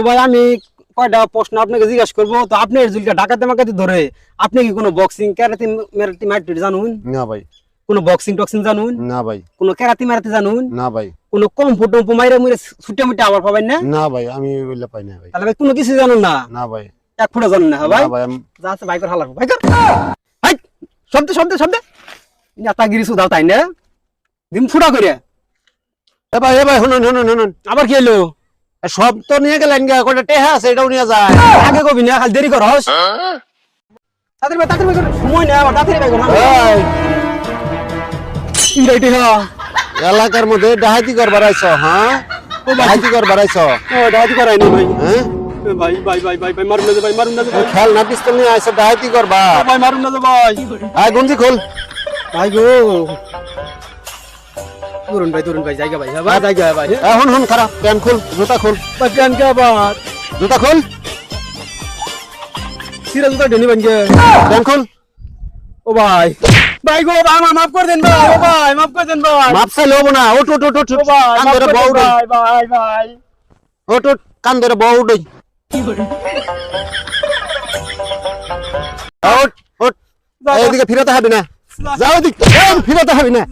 ভাই আমি কয়টা প্রশ্ন আপনাকে জিজ্ঞাসা করবো তো আপনি জুলকা ডাকাতে মাকাতে ধরে আপনি কি কোনো বক্সিং ক্যারাতে মেরাতে মারতে জানুন না ভাই, কোনো বক্সিং টক্সিং জানুন না ভাই, কোনো ক্যারাতে মারাতে জানুন না ভাই, কোনো কম্পু মাইরা মুইরা ছুটে মুটে আবার পাবেন না না ভাই, আমি ওইগুলা পাই না ভাই। তাহলে ভাই কোনো কিছু জানুন না না ভাই, এক ফুটা জানুন না ভাই না ভাই, যা আছে ভাই করে হালার ভাই কর ভাই শব্দ নেতাগিরি সুদাও তাই না দিন ফুটা করে এ ভাই শুনুন আবার কি এলো সব তো নিয়ে গেলেন গা, কয়টা টেহা আছে এটাও নিয়ে যায়। আগে কবি না খালি দেরি করস তাড়াতাড়ি ভাই সময় না আবার তাড়াতাড়ি ভাই কর এই, ইরাইটি হ্যাঁ এলাকার মধ্যে ডাহাতি করবার আইছ, হ্যাঁ ডাহাতি করবার আইছ, ও দাদি করাইনি ভাই হ্যাঁ ভাই মারুন না ভাই মারুন না ভাই খেল না পিস্তল নিয়ে আইছ ডাহাতি করবা। ভাই মারুন না ভাই আয় গঞ্জি খোল। ভাই গো তরুণ ভাই জায়গা ভাই হ্যাঁ ভাই জায়গা ভাই হুন খারাপ প্যান্ট খোল, জুতা খোল, ভাই প্যান কে আবার জুতা খোল, সিরা জুতা ঢেনি বানগে প্যান্ট খোল। ও ভাই গো আমার মাফ করে দেন ভাই ও ভাই মাফ করে দেন ভাই মাপ চাইলে হবো না, ওট ওট ওট ওট, ও ভাই কান মাফ ধরে করে বউ দেন উঠই, ভাই ওট ওট কান ধরে বউ উঠই, ওট ওট, এদিকে ফিরতে হবে না, যাও এদিকে, ফিরতে হবে না।